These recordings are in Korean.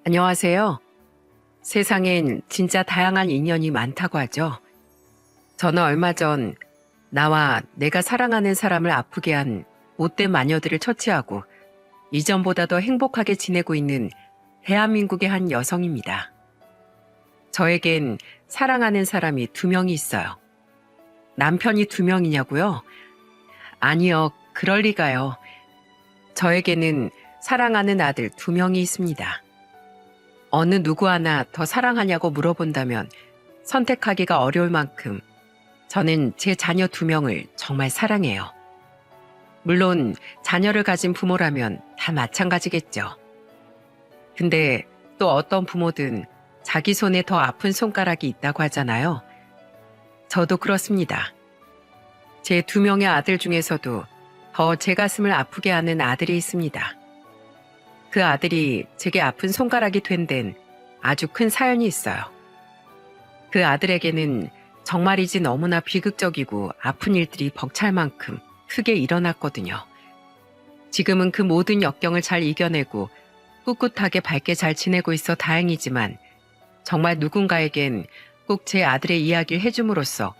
안녕하세요. 세상엔 진짜 다양한 인연이 많다고 하죠. 저는 얼마 전 나와 내가 사랑하는 사람을 아프게 한 못된 마녀들을 처치하고 이전보다 더 행복하게 지내고 있는 대한민국의 한 여성입니다. 저에겐 사랑하는 사람이 2명이 있어요. 남편이 2명이냐고요? 아니요, 그럴 리가요. 저에게는 사랑하는 아들 2명이 있습니다. 어느 누구 하나 더 사랑하냐고 물어본다면 선택하기가 어려울 만큼 저는 제 자녀 2명을 정말 사랑해요. 물론 자녀를 가진 부모라면 다 마찬가지겠죠. 근데 또 어떤 부모든 자기 손에 더 아픈 손가락이 있다고 하잖아요. 저도 그렇습니다. 제 2명의 아들 중에서도 더 제 가슴을 아프게 하는 아들이 있습니다. 그 아들이 제게 아픈 손가락이 된 데는 아주 큰 사연이 있어요. 그 아들에게는 정말이지 너무나 비극적이고 아픈 일들이 벅찰 만큼 크게 일어났거든요. 지금은 그 모든 역경을 잘 이겨내고 꿋꿋하게 밝게 잘 지내고 있어 다행이지만 정말 누군가에겐 꼭 제 아들의 이야기를 해줌으로써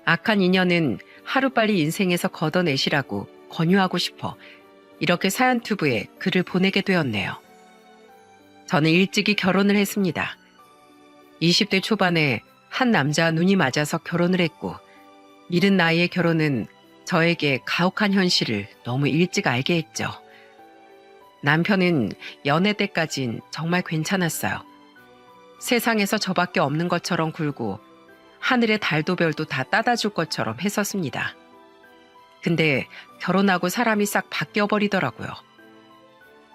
악한 인연은 하루빨리 인생에서 걷어내시라고 권유하고 싶어 이렇게 사연튜브에 글을 보내게 되었네요. 저는 일찍이 결혼을 했습니다. 20대 초반에 한 남자와 눈이 맞아서 결혼을 했고 이른 나이에 결혼은 저에게 가혹한 현실을 너무 일찍 알게 했죠. 남편은 연애 때까진 정말 괜찮았어요. 세상에서 저밖에 없는 것처럼 굴고 하늘의 달도 별도 다 따다 줄 것처럼 했었습니다. 근데 결혼하고 사람이 싹 바뀌어버리더라고요.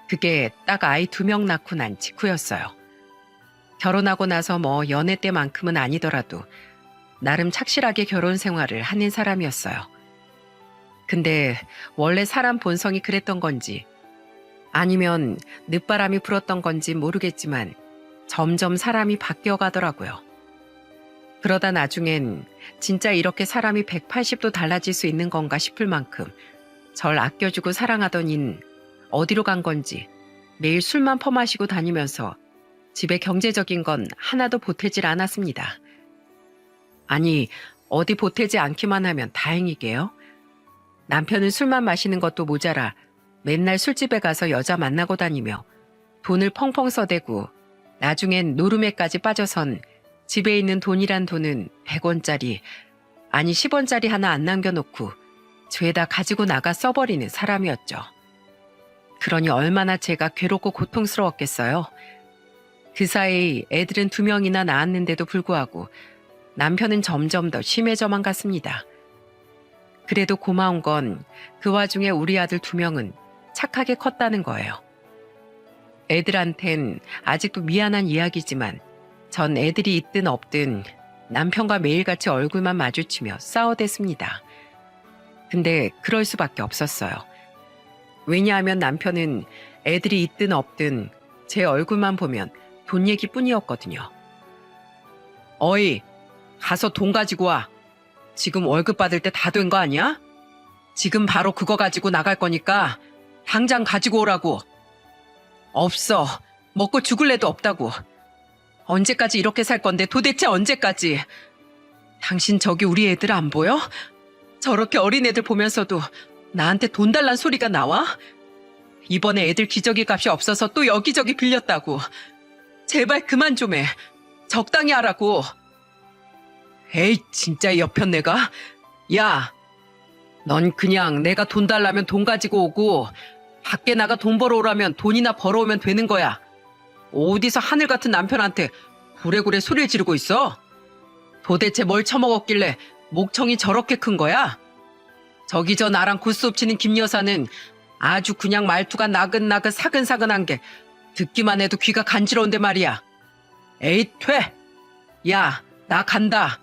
그게 딱 아이 2명 낳고 난 직후였어요. 결혼하고 나서 뭐 연애 때만큼은 아니더라도 나름 착실하게 결혼 생활을 하는 사람이었어요. 근데 원래 사람 본성이 그랬던 건지 아니면 늦바람이 불었던 건지 모르겠지만 점점 사람이 바뀌어가더라고요. 그러다 나중엔 진짜 이렇게 사람이 180도 달라질 수 있는 건가 싶을 만큼 절 아껴주고 사랑하던 인 어디로 간 건지 매일 술만 퍼마시고 다니면서 집에 경제적인 건 하나도 보태질 않았습니다. 아니, 어디 보태지 않기만 하면 다행이게요. 남편은 술만 마시는 것도 모자라 맨날 술집에 가서 여자 만나고 다니며 돈을 펑펑 써대고 나중엔 노름에까지 빠져선 집에 있는 돈이란 돈은 100원짜리, 아니 10원짜리 하나 안 남겨놓고 죄다 가지고 나가 써버리는 사람이었죠. 그러니 얼마나 제가 괴롭고 고통스러웠겠어요. 그 사이 애들은 2명이나 낳았는데도 불구하고 남편은 점점 더 심해져만 갔습니다. 그래도 고마운 건 그 와중에 우리 아들 2명은 착하게 컸다는 거예요. 애들한텐 아직도 미안한 이야기지만 전 애들이 있든 없든 남편과 매일같이 얼굴만 마주치며 싸워댔습니다. 근데 그럴 수밖에 없었어요. 왜냐하면 남편은 애들이 있든 없든 제 얼굴만 보면 돈 얘기뿐이었거든요. 어이, 가서 돈 가지고 와. 지금 월급 받을 때 다 된 거 아니야? 지금 바로 그거 가지고 나갈 거니까 당장 가지고 오라고. 없어. 먹고 죽을래도 없다고. 언제까지 이렇게 살 건데 도대체 언제까지? 당신 저기 우리 애들 안 보여? 저렇게 어린 애들 보면서도 나한테 돈 달란 소리가 나와? 이번에 애들 기저귀 값이 없어서 또 여기저기 빌렸다고. 제발 그만 좀 해. 적당히 하라고. 에이, 진짜 이 여편네가. 야, 넌 그냥 내가 돈 달라면 돈 가지고 오고 밖에 나가 돈 벌어오라면 돈이나 벌어오면 되는 거야. 어디서 하늘 같은 남편한테 구레구레 소리를 지르고 있어? 도대체 뭘 처먹었길래 목청이 저렇게 큰 거야? 저기 저 나랑 굿수업 치는 김 여사는 아주 그냥 말투가 나긋나긋 사근사근한 게 듣기만 해도 귀가 간지러운데 말이야. 에이, 퇴! 야, 나 간다.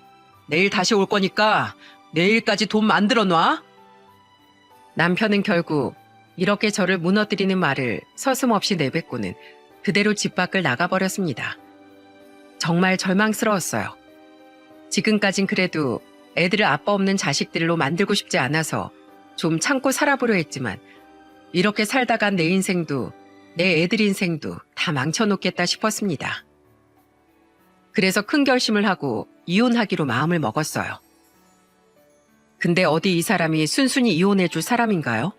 내일 다시 올 거니까 내일까지 돈 만들어 놔. 남편은 결국 이렇게 저를 무너뜨리는 말을 서슴없이 내뱉고는 그대로 집 밖을 나가버렸습니다. 정말 절망스러웠어요. 지금까진 그래도 애들을 아빠 없는 자식들로 만들고 싶지 않아서 좀 참고 살아보려 했지만 이렇게 살다간 내 인생도 내 애들 인생도 다 망쳐놓겠다 싶었습니다. 그래서 큰 결심을 하고 이혼하기로 마음을 먹었어요. 근데 어디 이 사람이 순순히 이혼해줄 사람인가요?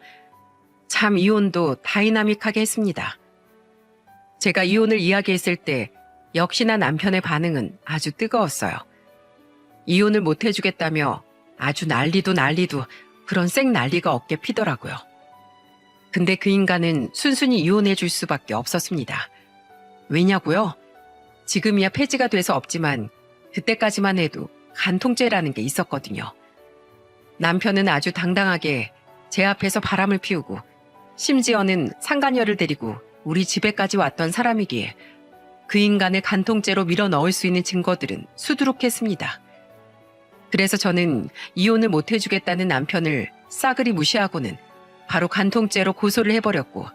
참 이혼도 다이나믹하게 했습니다. 제가 이혼을 이야기했을 때 역시나 남편의 반응은 아주 뜨거웠어요. 이혼을 못 해주겠다며 아주 난리도 그런 쌩 난리가 어깨 피더라고요. 근데 그 인간은 순순히 이혼해줄 수밖에 없었습니다. 왜냐고요? 지금이야 폐지가 돼서 없지만 그때까지만 해도 간통죄라는 게 있었거든요. 남편은 아주 당당하게 제 앞에서 바람을 피우고 심지어는 상간녀를 데리고 우리 집에까지 왔던 사람이기에 그 인간을 간통죄로 밀어넣을 수 있는 증거들은 수두룩했습니다. 그래서 저는 이혼을 못 해주겠다는 남편을 싸그리 무시하고는 바로 간통죄로 고소를 해버렸고,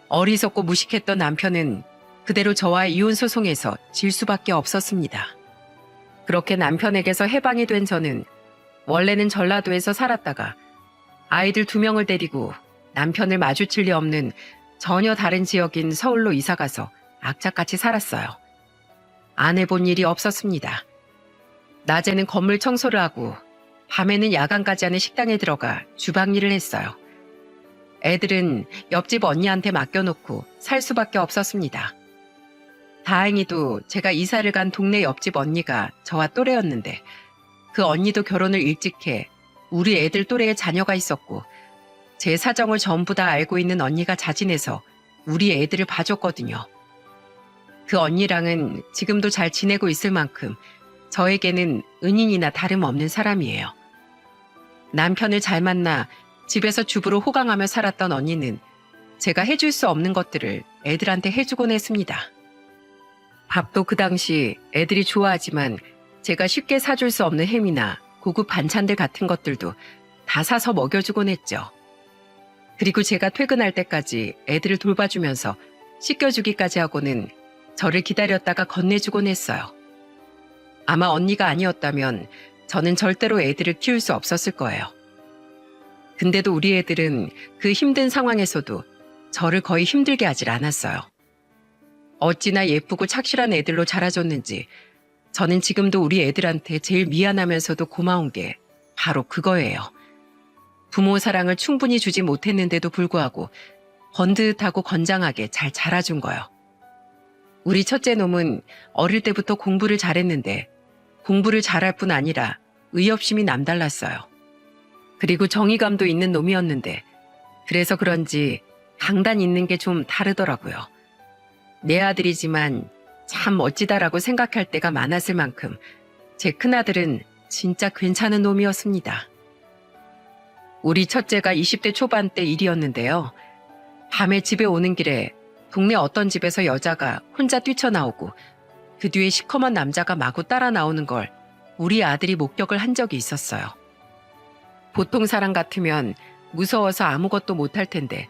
어리석고 무식했던 남편은 그대로 저와의 이혼 소송에서 질 수밖에 없었습니다. 그렇게 남편에게서 해방이 된 저는 원래는 전라도에서 살았다가 아이들 2명을 데리고 남편을 마주칠 리 없는 전혀 다른 지역인 서울로 이사가서 악착같이 살았어요. 안 해본 일이 없었습니다. 낮에는 건물 청소를 하고 밤에는 야간까지 하는 식당에 들어가 주방 일을 했어요. 애들은 옆집 언니한테 맡겨놓고 살 수밖에 없었습니다. 다행히도 제가 이사를 간 동네 옆집 언니가 저와 또래였는데 그 언니도 결혼을 일찍 해 우리 애들 또래의 자녀가 있었고 제 사정을 전부 다 알고 있는 언니가 자진해서 우리 애들을 봐줬거든요. 그 언니랑은 지금도 잘 지내고 있을 만큼 저에게는 은인이나 다름없는 사람이에요. 남편을 잘 만나 집에서 주부로 호강하며 살았던 언니는 제가 해줄 수 없는 것들을 애들한테 해주곤 했습니다. 밥도 그 당시 애들이 좋아하지만 제가 쉽게 사줄 수 없는 햄이나 고급 반찬들 같은 것들도 다 사서 먹여주곤 했죠. 그리고 제가 퇴근할 때까지 애들을 돌봐주면서 씻겨주기까지 하고는 저를 기다렸다가 건네주곤 했어요. 아마 언니가 아니었다면 저는 절대로 애들을 키울 수 없었을 거예요. 근데도 우리 애들은 그 힘든 상황에서도 저를 거의 힘들게 하질 않았어요. 어찌나 예쁘고 착실한 애들로 자라줬는지 저는 지금도 우리 애들한테 제일 미안하면서도 고마운 게 바로 그거예요. 부모 사랑을 충분히 주지 못했는데도 불구하고 번듯하고 건장하게 잘 자라준 거요. 우리 첫째 놈은 어릴 때부터 공부를 잘했는데 공부를 잘할 뿐 아니라 의협심이 남달랐어요. 그리고 정의감도 있는 놈이었는데 그래서 그런지 강단 있는 게 좀 다르더라고요. 내 아들이지만 참 멋지다라고 생각할 때가 많았을 만큼 제 큰아들은 진짜 괜찮은 놈이었습니다. 우리 첫째가 20대 초반 때 일이었는데요. 밤에 집에 오는 길에 동네 어떤 집에서 여자가 혼자 뛰쳐나오고 그 뒤에 시커먼 남자가 마구 따라 나오는 걸 우리 아들이 목격을 한 적이 있었어요. 보통 사람 같으면 무서워서 아무것도 못할 텐데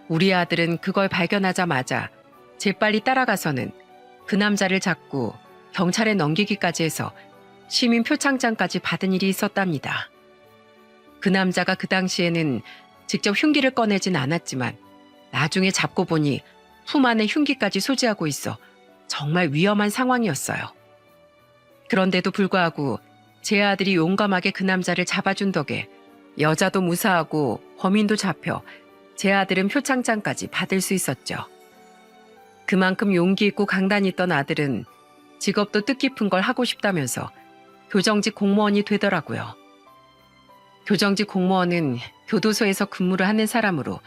우리 아들은 그걸 발견하자마자 재빨리 따라가서는 그 남자를 잡고 경찰에 넘기기까지 해서 시민 표창장까지 받은 일이 있었답니다. 그 남자가 그 당시에는 직접 흉기를 꺼내진 않았지만 나중에 잡고 보니 품 안에 흉기까지 소지하고 있어 정말 위험한 상황이었어요. 그런데도 불구하고 제 아들이 용감하게 그 남자를 잡아준 덕에 여자도 무사하고 범인도 잡혀 제 아들은 표창장까지 받을 수 있었죠. 그만큼 용기 있고 강단 있던 아들은 직업도 뜻깊은 걸 하고 싶다면서 교정직 공무원이 되더라고요. 교정직 공무원은 교도소에서 근무를 하는 사람으로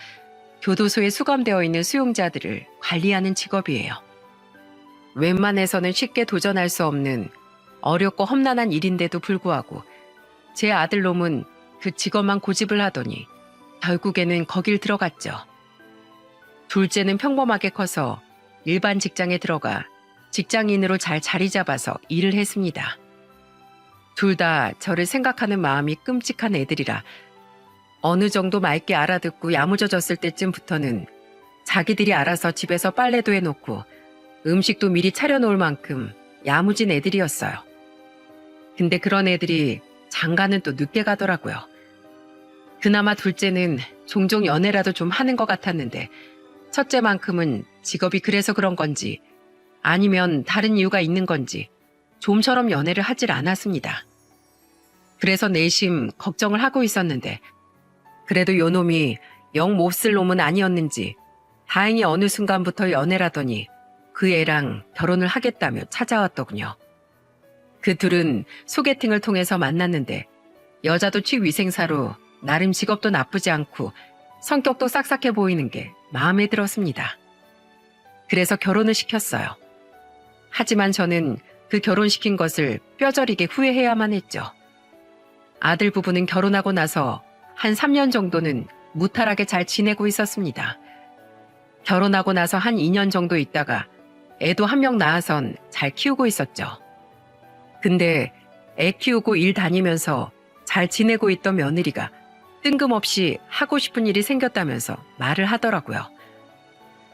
교도소에 수감되어 있는 수용자들을 관리하는 직업이에요. 웬만해서는 쉽게 도전할 수 없는 어렵고 험난한 일인데도 불구하고 제 아들놈은 그 직업만 고집을 하더니 결국에는 거길 들어갔죠. 둘째는 평범하게 커서 일반 직장에 들어가 직장인으로 잘 자리 잡아서 일을 했습니다. 둘 다 저를 생각하는 마음이 끔찍한 애들이라 어느 정도 맑게 알아듣고 야무져졌을 때쯤부터는 자기들이 알아서 집에서 빨래도 해놓고 음식도 미리 차려놓을 만큼 야무진 애들이었어요. 근데 그런 애들이 장가는 또 늦게 가더라고요. 그나마 둘째는 종종 연애라도 좀 하는 것 같았는데 첫째만큼은 직업이 그래서 그런 건지 아니면 다른 이유가 있는 건지 좀처럼 연애를 하질 않았습니다. 그래서 내심 걱정을 하고 있었는데 그래도 요놈이 영 몹쓸 놈은 아니었는지 다행히 어느 순간부터 연애라더니 그 애랑 결혼을 하겠다며 찾아왔더군요. 그 둘은 소개팅을 통해서 만났는데 여자도 취위생사로 나름 직업도 나쁘지 않고 성격도 싹싹해 보이는 게 마음에 들었습니다. 그래서 결혼을 시켰어요. 하지만 저는 그 결혼시킨 것을 뼈저리게 후회해야만 했죠. 아들 부부는 결혼하고 나서 한 3년 정도는 무탈하게 잘 지내고 있었습니다. 결혼하고 나서 한 2년 정도 있다가 애도 한 명 낳아선 잘 키우고 있었죠. 근데 애 키우고 일 다니면서 잘 지내고 있던 며느리가 뜬금없이 하고 싶은 일이 생겼다면서 말을 하더라고요.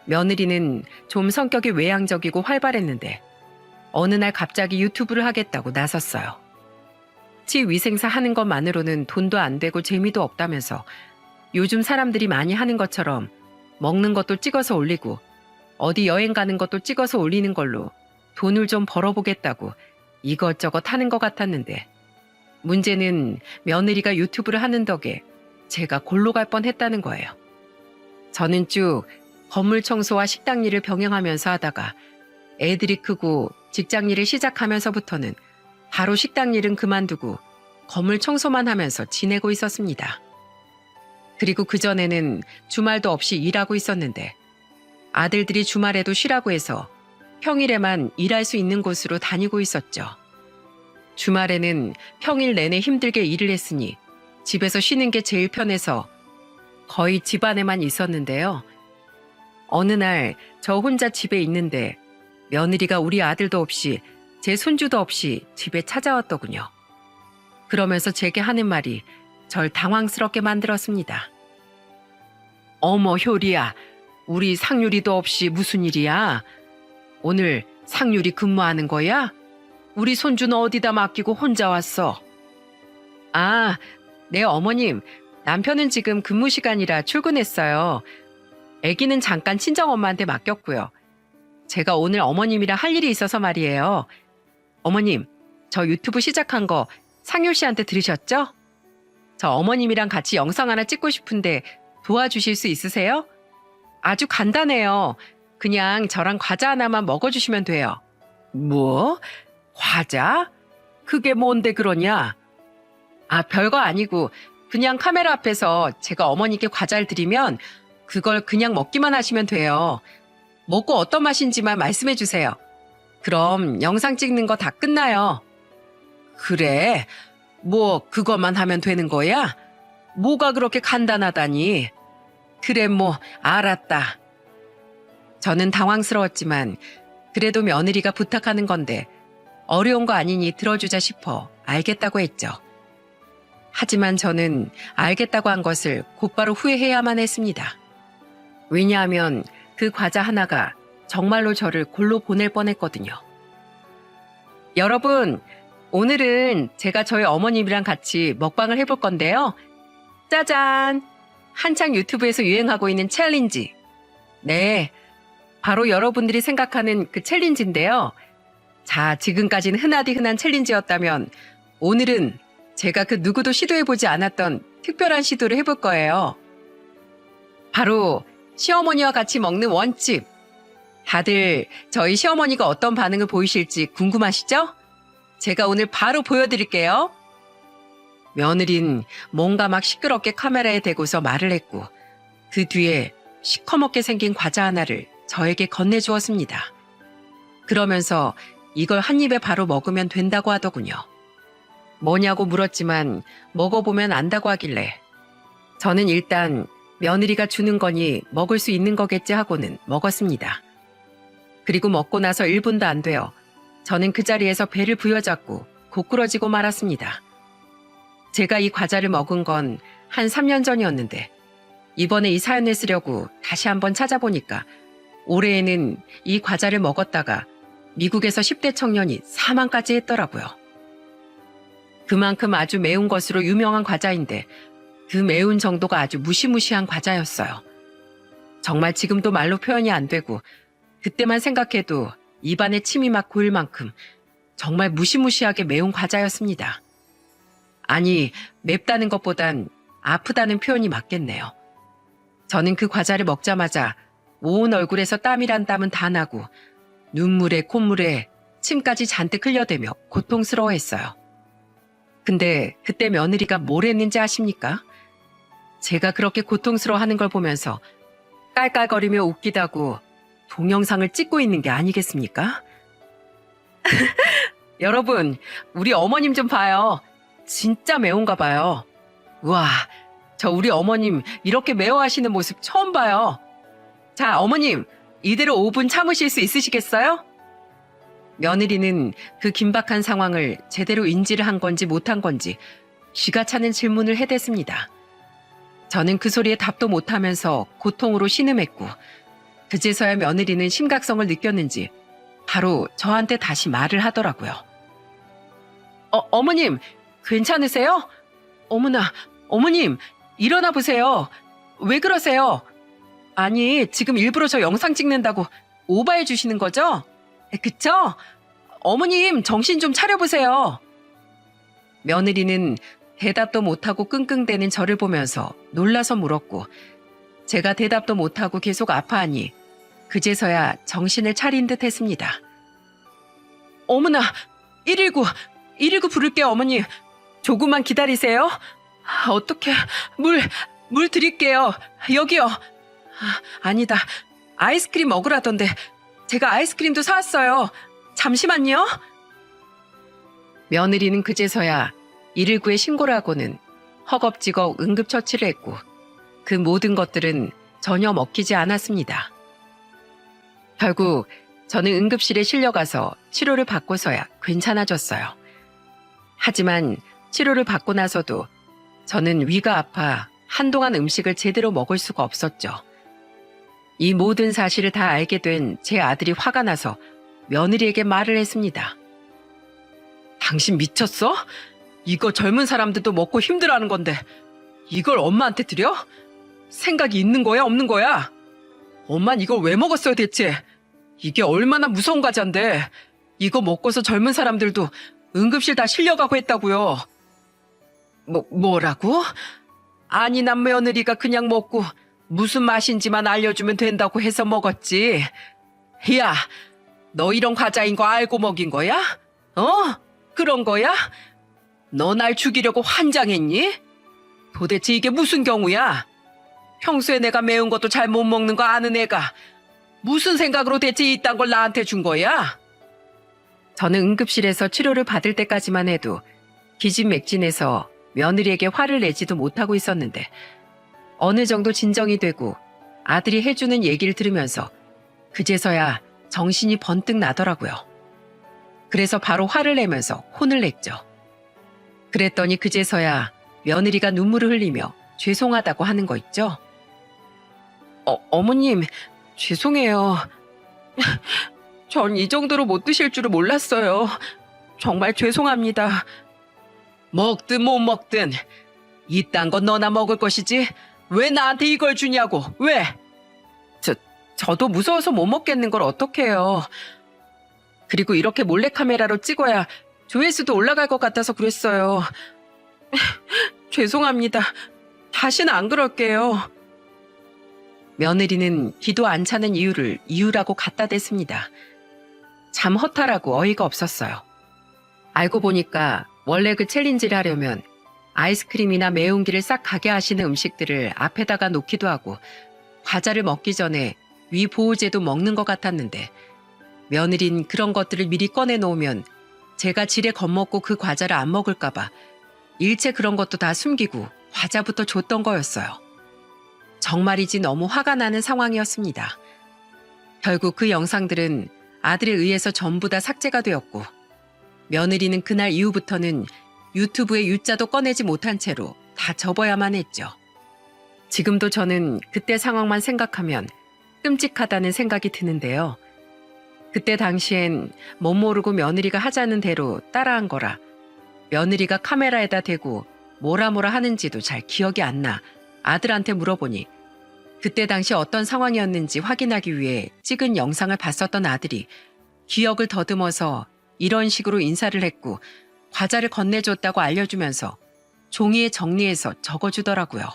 며느리는 좀 성격이 외향적이고 활발했는데 어느 날 갑자기 유튜브를 하겠다고 나섰어요. 치위생사 하는 것만으로는 돈도 안 되고 재미도 없다면서 요즘 사람들이 많이 하는 것처럼 먹는 것도 찍어서 올리고 어디 여행 가는 것도 찍어서 올리는 걸로 돈을 좀 벌어보겠다고 이것저것 하는 것 같았는데 문제는 며느리가 유튜브를 하는 덕에 제가 골로 갈 뻔했다는 거예요. 저는 쭉 건물 청소와 식당 일을 병행하면서 하다가 애들이 크고 직장 일을 시작하면서부터는 바로 식당 일은 그만두고 건물 청소만 하면서 지내고 있었습니다. 그리고 그전에는 주말도 없이 일하고 있었는데 아들들이 주말에도 쉬라고 해서 평일에만 일할 수 있는 곳으로 다니고 있었죠. 주말에는 평일 내내 힘들게 일을 했으니 집에서 쉬는 게 제일 편해서 거의 집 안에만 있었는데요. 어느 날 저 혼자 집에 있는데 며느리가 우리 아들도 없이 제 손주도 없이 집에 찾아왔더군요. 그러면서 제게 하는 말이 절 당황스럽게 만들었습니다. 어머 효리야, 우리 상률이도 없이 무슨 일이야? 오늘 상률이 근무하는 거야? 우리 손주는 어디다 맡기고 혼자 왔어? 아, 네 어머님, 남편은 지금 근무 시간이라 출근했어요. 아기는 잠깐 친정엄마한테 맡겼고요. 제가 오늘 어머님이랑 할 일이 있어서 말이에요. 어머님, 저 유튜브 시작한 거 상률 씨한테 들으셨죠? 저 어머님이랑 같이 영상 하나 찍고 싶은데 도와주실 수 있으세요? 아주 간단해요. 그냥 저랑 과자 하나만 먹어주시면 돼요. 뭐? 과자? 그게 뭔데 그러냐? 아, 별거 아니고 그냥 카메라 앞에서 제가 어머니께 과자를 드리면 그걸 그냥 먹기만 하시면 돼요. 먹고 어떤 맛인지만 말씀해 주세요. 그럼 영상 찍는 거 다 끝나요. 그래? 뭐 그것만 하면 되는 거야? 뭐가 그렇게 간단하다니? 그래 뭐 알았다. 저는 당황스러웠지만 그래도 며느리가 부탁하는 건데 어려운 거 아니니 들어주자 싶어 알겠다고 했죠. 하지만 저는 알겠다고 한 것을 곧바로 후회해야만 했습니다. 왜냐하면 그 과자 하나가 정말로 저를 골로 보낼 뻔했거든요. 여러분, 오늘은 제가 저희 어머님이랑 같이 먹방을 해볼 건데요. 짜잔! 한창 유튜브에서 유행하고 있는 챌린지. 네, 바로 여러분들이 생각하는 그 챌린지인데요. 자, 지금까지는 흔하디 흔한 챌린지였다면 오늘은 제가 그 누구도 시도해보지 않았던 특별한 시도를 해볼 거예요. 바로 시어머니와 같이 먹는 원칩. 다들 저희 시어머니가 어떤 반응을 보이실지 궁금하시죠? 제가 오늘 바로 보여드릴게요. 며느린 뭔가 막 시끄럽게 카메라에 대고서 말을 했고 그 뒤에 시커멓게 생긴 과자 하나를 저에게 건네주었습니다. 그러면서 이걸 한 입에 바로 먹으면 된다고 하더군요. 뭐냐고 물었지만 먹어보면 안다고 하길래 저는 일단 며느리가 주는 거니 먹을 수 있는 거겠지 하고는 먹었습니다. 그리고 먹고 나서 1분도 안 되어 저는 그 자리에서 배를 부여잡고 고꾸러지고 말았습니다. 제가 이 과자를 먹은 건 한 3년 전이었는데 이번에 이 사연을 쓰려고 다시 한번 찾아보니까 올해에는 이 과자를 먹었다가 미국에서 10대 청년이 사망까지 했더라고요. 그만큼 아주 매운 것으로 유명한 과자인데 그 매운 정도가 아주 무시무시한 과자였어요. 정말 지금도 말로 표현이 안 되고 그때만 생각해도 입안에 침이 막 고일 만큼 정말 무시무시하게 매운 과자였습니다. 아니, 맵다는 것보단 아프다는 표현이 맞겠네요. 저는 그 과자를 먹자마자 온 얼굴에서 땀이란 땀은 다 나고 눈물에 콧물에 침까지 잔뜩 흘려대며 고통스러워했어요. 근데 그때 며느리가 뭘 했는지 아십니까? 제가 그렇게 고통스러워하는 걸 보면서 깔깔거리며 웃기다고 동영상을 찍고 있는 게 아니겠습니까? 여러분, 우리 어머님 좀 봐요. 진짜 매운가 봐요. 우와, 저 우리 어머님 이렇게 매워하시는 모습 처음 봐요. 자, 어머님, 이대로 5분 참으실 수 있으시겠어요? 며느리는 그 긴박한 상황을 제대로 인지를 한 건지 못한 건지 쥐가 차는 질문을 해댔습니다. 저는 그 소리에 답도 못하면서 고통으로 신음했고 그제서야 며느리는 심각성을 느꼈는지 바로 저한테 다시 말을 하더라고요. 어머님, 괜찮으세요? 어머나, 어머님, 일어나 보세요. 왜 그러세요? 아니, 지금 일부러 저 영상 찍는다고 오바해 주시는 거죠? 그쵸? 어머님, 정신 좀 차려보세요. 며느리는 대답도 못하고 끙끙대는 저를 보면서 놀라서 물었고 제가 대답도 못하고 계속 아파하니 그제서야 정신을 차린 듯 했습니다. 어머나, 119 부를게요, 어머니. 조금만 기다리세요. 어떡해, 물 드릴게요. 여기요. 아니다, 아이스크림 먹으라던데 제가 아이스크림도 사왔어요. 잠시만요. 며느리는 그제서야 119에 신고를 하고는 허겁지겁 응급처치를 했고 그 모든 것들은 전혀 먹히지 않았습니다. 결국 저는 응급실에 실려가서 치료를 받고서야 괜찮아졌어요. 하지만 치료를 받고 나서도 저는 위가 아파 한동안 음식을 제대로 먹을 수가 없었죠. 이 모든 사실을 다 알게 된 제 아들이 화가 나서 며느리에게 말을 했습니다. 당신 미쳤어? 이거 젊은 사람들도 먹고 힘들어하는 건데 이걸 엄마한테 드려? 생각이 있는 거야, 없는 거야? 엄만 이걸 왜 먹었어요, 대체? 이게 얼마나 무서운 과자인데 이거 먹고서 젊은 사람들도 응급실 다 실려가고 했다고요. 뭐라고? 아니, 난 며느리가 그냥 먹고 무슨 맛인지만 알려주면 된다고 해서 먹었지. 야, 너 이런 과자인 거 알고 먹인 거야? 그런 거야? 너 날 죽이려고 환장했니? 도대체 이게 무슨 경우야? 평소에 내가 매운 것도 잘 못 먹는 거 아는 애가 무슨 생각으로 대체 이딴 걸 나한테 준 거야? 저는 응급실에서 치료를 받을 때까지만 해도 기진맥진해서 며느리에게 화를 내지도 못하고 있었는데 어느 정도 진정이 되고 아들이 해주는 얘기를 들으면서 그제서야 정신이 번뜩 나더라고요. 그래서 바로 화를 내면서 혼을 냈죠. 그랬더니 그제서야 며느리가 눈물을 흘리며 죄송하다고 하는 거 있죠? 어머님, 죄송해요. 전 이 정도로 못 드실 줄은 몰랐어요. 정말 죄송합니다. 먹든 못 먹든 이딴 건 너나 먹을 것이지 왜 나한테 이걸 주냐고. 왜? 저도 무서워서 못 먹겠는 걸 어떡해요. 그리고 이렇게 몰래카메라로 찍어야 조회수도 올라갈 것 같아서 그랬어요. 죄송합니다. 다시는 안 그럴게요. 며느리는 기도 안 차는 이유를 이유라고 갖다 댔습니다. 참 허탈하고 어이가 없었어요. 알고 보니까 원래 그 챌린지를 하려면 아이스크림이나 매운기를 싹 가게 하시는 음식들을 앞에다가 놓기도 하고 과자를 먹기 전에 위 보호제도 먹는 것 같았는데 며느린 그런 것들을 미리 꺼내놓으면 제가 지레 겁먹고 그 과자를 안 먹을까봐 일체 그런 것도 다 숨기고 과자부터 줬던 거였어요. 정말이지 너무 화가 나는 상황이었습니다. 결국 그 영상들은 아들에 의해서 전부 다 삭제가 되었고 며느리는 그날 이후부터는 유튜브에 유자도 꺼내지 못한 채로 다 접어야만 했죠. 지금도 저는 그때 상황만 생각하면 끔찍하다는 생각이 드는데요. 그때 당시엔 못 모르고 며느리가 하자는 대로 따라한 거라 며느리가 카메라에다 대고 뭐라 하는지도 잘 기억이 안 나 아들한테 물어보니 그때 당시 어떤 상황이었는지 확인하기 위해 찍은 영상을 봤었던 아들이 기억을 더듬어서 이런 식으로 인사를 했고 과자를 건네줬다고 알려주면서 종이에 정리해서 적어주더라고요.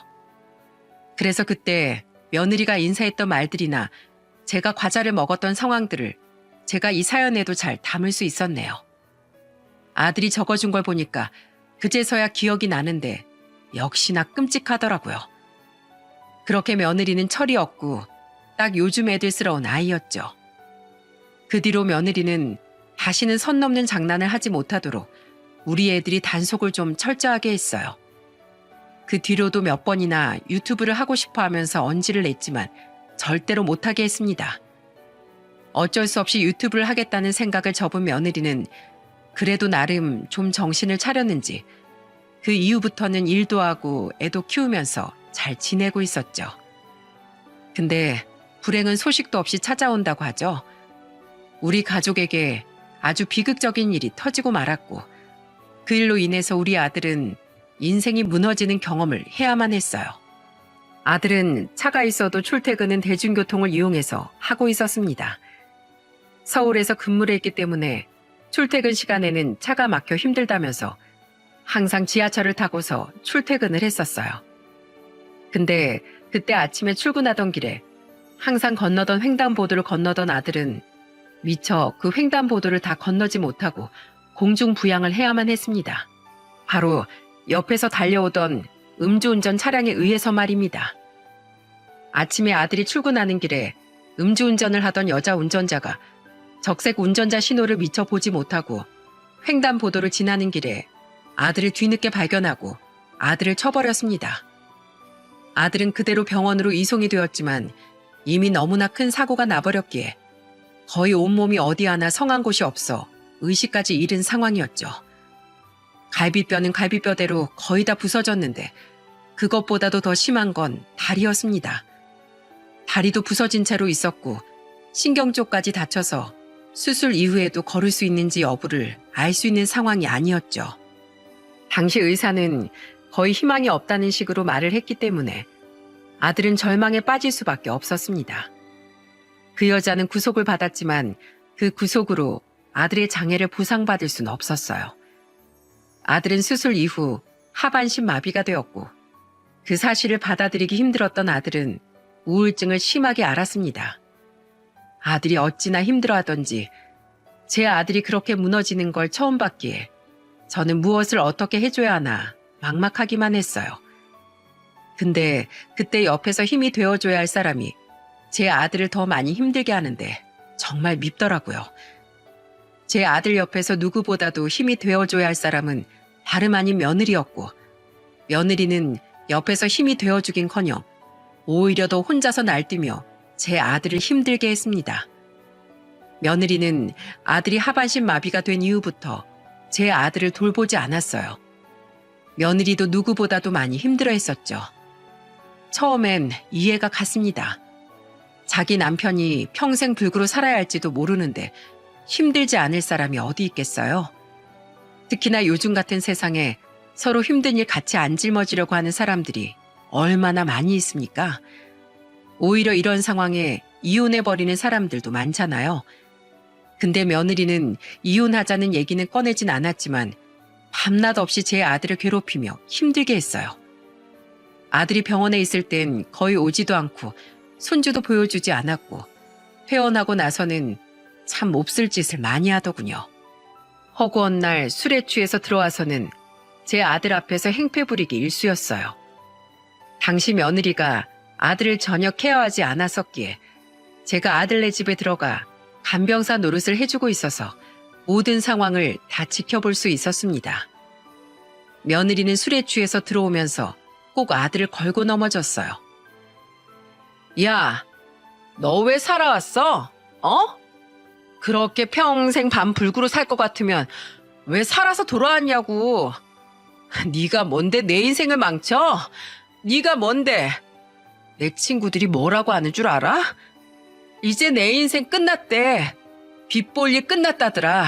그래서 그때 며느리가 인사했던 말들이나 제가 과자를 먹었던 상황들을 제가 이 사연에도 잘 담을 수 있었네요. 아들이 적어준 걸 보니까 그제서야 기억이 나는데 역시나 끔찍하더라고요. 그렇게 며느리는 철이 없고 딱 요즘 애들스러운 아이였죠. 그 뒤로 며느리는 다시는 선 넘는 장난을 하지 못하도록 우리 애들이 단속을 좀 철저하게 했어요. 그 뒤로도 몇 번이나 유튜브를 하고 싶어 하면서 언지를 냈지만 절대로 못하게 했습니다. 어쩔 수 없이 유튜브를 하겠다는 생각을 접은 며느리는 그래도 나름 좀 정신을 차렸는지 그 이후부터는 일도 하고 애도 키우면서 잘 지내고 있었죠. 근데 불행은 소식도 없이 찾아온다고 하죠. 우리 가족에게 아주 비극적인 일이 터지고 말았고 그 일로 인해서 우리 아들은 인생이 무너지는 경험을 해야만 했어요. 아들은 차가 있어도 출퇴근은 대중교통을 이용해서 하고 있었습니다. 서울에서 근무를 했기 때문에 출퇴근 시간에는 차가 막혀 힘들다면서 항상 지하철을 타고서 출퇴근을 했었어요. 근데 그때 아침에 출근하던 길에 항상 건너던 횡단보도를 건너던 아들은 미처 그 횡단보도를 다 건너지 못하고 공중부양을 해야만 했습니다. 바로 옆에서 달려오던 음주운전 차량에 의해서 말입니다. 아침에 아들이 출근하는 길에 음주운전을 하던 여자 운전자가 적색 운전자 신호를 미처 보지 못하고 횡단보도를 지나는 길에 아들을 뒤늦게 발견하고 아들을 쳐버렸습니다. 아들은 그대로 병원으로 이송이 되었지만 이미 너무나 큰 사고가 나버렸기에 거의 온몸이 어디 하나 성한 곳이 없어 의식까지 잃은 상황이었죠. 갈비뼈는 갈비뼈대로 거의 다 부서졌는데 그것보다도 더 심한 건 다리였습니다. 다리도 부서진 채로 있었고 신경 쪽까지 다쳐서 수술 이후에도 걸을 수 있는지 여부를 알 수 있는 상황이 아니었죠. 당시 의사는 거의 희망이 없다는 식으로 말을 했기 때문에 아들은 절망에 빠질 수밖에 없었습니다. 그 여자는 구속을 받았지만 그 구속으로 아들의 장애를 보상받을 수는 없었어요. 아들은 수술 이후 하반신 마비가 되었고 그 사실을 받아들이기 힘들었던 아들은 우울증을 심하게 앓았습니다. 아들이 어찌나 힘들어하던지 제 아들이 그렇게 무너지는 걸 처음 봤기에 저는 무엇을 어떻게 해줘야 하나 막막하기만 했어요. 근데 그때 옆에서 힘이 되어줘야 할 사람이 제 아들을 더 많이 힘들게 하는데 정말 밉더라고요. 제 아들 옆에서 누구보다도 힘이 되어줘야 할 사람은 다름 아닌 며느리였고 며느리는 옆에서 힘이 되어주긴커녕 오히려 더 혼자서 날뛰며 제 아들을 힘들게 했습니다. 며느리는 아들이 하반신 마비가 된 이후부터 제 아들을 돌보지 않았어요. 며느리도 누구보다도 많이 힘들어했었죠. 처음엔 이해가 갔습니다. 자기 남편이 평생 불구로 살아야 할지도 모르는데 힘들지 않을 사람이 어디 있겠어요? 특히나 요즘 같은 세상에 서로 힘든 일 같이 안 짊어지려고 하는 사람들이 얼마나 많이 있습니까? 오히려 이런 상황에 이혼해버리는 사람들도 많잖아요. 근데 며느리는 이혼하자는 얘기는 꺼내진 않았지만 밤낮 없이 제 아들을 괴롭히며 힘들게 했어요. 아들이 병원에 있을 땐 거의 오지도 않고 손주도 보여주지 않았고 퇴원하고 나서는 참 몹쓸 짓을 많이 하더군요. 허구한 날 술에 취해서 들어와서는 제 아들 앞에서 행패 부리기 일쑤였어요. 당시 며느리가 아들을 전혀 케어하지 않았었기에 제가 아들네 집에 들어가 간병사 노릇을 해주고 있어서 모든 상황을 다 지켜볼 수 있었습니다. 며느리는 술에 취해서 들어오면서 꼭 아들을 걸고 넘어졌어요. 야, 너 왜 살아왔어? 어? 그렇게 평생 밤불구로 살 것 같으면 왜 살아서 돌아왔냐고. 네가 뭔데 내 인생을 망쳐? 네가 뭔데? 내 친구들이 뭐라고 하는 줄 알아? 이제 내 인생 끝났대. 빚 볼 일 끝났다더라.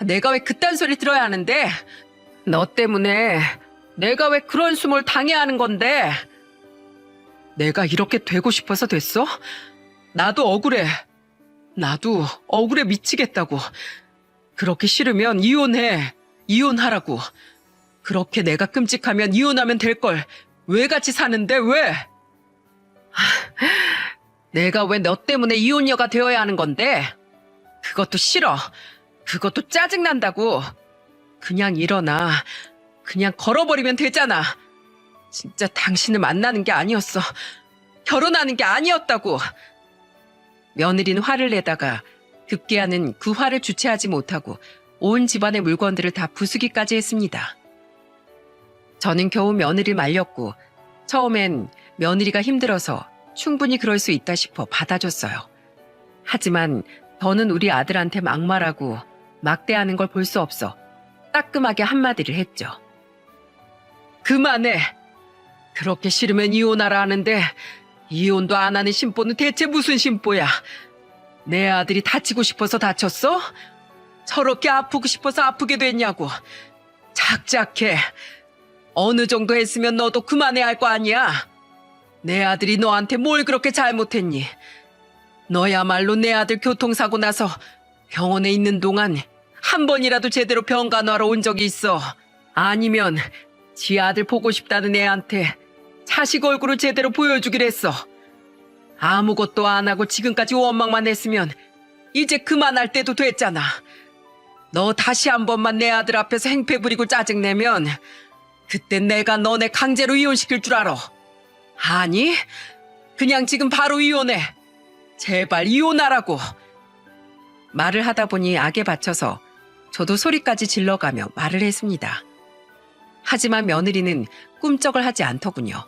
내가 왜 그딴 소리 들어야 하는데? 너 때문에 내가 왜 그런 수모를 당해야 하는 건데? 내가 이렇게 되고 싶어서 됐어? 나도 억울해. 나도 억울해 미치겠다고. 그렇게 싫으면 이혼해. 이혼하라고. 그렇게 내가 끔찍하면 이혼하면 될걸. 왜 같이 사는데 왜? 내가 왜 너 때문에 이혼녀가 되어야 하는 건데? 그것도 싫어. 그것도 짜증난다고. 그냥 일어나. 그냥 걸어버리면 되잖아. 진짜 당신을 만나는 게 아니었어. 결혼하는 게 아니었다고. 며느리는 화를 내다가 급기야는 그 화를 주체하지 못하고 온 집안의 물건들을 다 부수기까지 했습니다. 저는 겨우 며느리를 말렸고 처음엔 며느리가 힘들어서 충분히 그럴 수 있다 싶어 받아줬어요. 하지만 저는 우리 아들한테 막말하고 막대하는 걸 볼 수 없어 따끔하게 한마디를 했죠. 그만해. 그렇게 싫으면 이혼하라 하는데 이혼도 안 하는 심보는 대체 무슨 심보야? 내 아들이 다치고 싶어서 다쳤어? 저렇게 아프고 싶어서 아프게 됐냐고. 작작해. 어느 정도 했으면 너도 그만해야 할 거 아니야. 내 아들이 너한테 뭘 그렇게 잘못했니? 너야말로 내 아들 교통사고 나서 병원에 있는 동안 한 번이라도 제대로 병 간호하러 온 적이 있어. 아니면 지 아들 보고 싶다는 애한테 자식 얼굴을 제대로 보여주기로 했어. 아무것도 안 하고 지금까지 원망만 했으면 이제 그만할 때도 됐잖아. 너 다시 한 번만 내 아들 앞에서 행패 부리고 짜증내면 그때 내가 너네 강제로 이혼시킬 줄 알아. 아니, 그냥 지금 바로 이혼해. 제발 이혼하라고. 말을 하다 보니 악에 받쳐서 저도 소리까지 질러가며 말을 했습니다. 하지만 며느리는 꿈쩍을 하지 않더군요.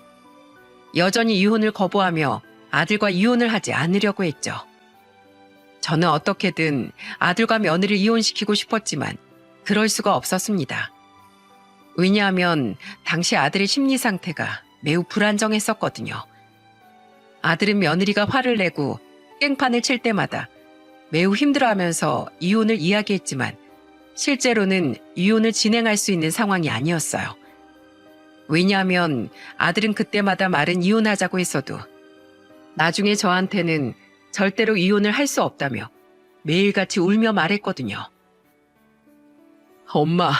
여전히 이혼을 거부하며 아들과 이혼을 하지 않으려고 했죠. 저는 어떻게든 아들과 며느리를 이혼시키고 싶었지만 그럴 수가 없었습니다. 왜냐하면 당시 아들의 심리 상태가 매우 불안정했었거든요. 아들은 며느리가 화를 내고 깽판을 칠 때마다 매우 힘들어하면서 이혼을 이야기했지만 실제로는 이혼을 진행할 수 있는 상황이 아니었어요. 왜냐하면 아들은 그때마다 말은 이혼하자고 했어도 나중에 저한테는 절대로 이혼을 할 수 없다며 매일같이 울며 말했거든요. 엄마,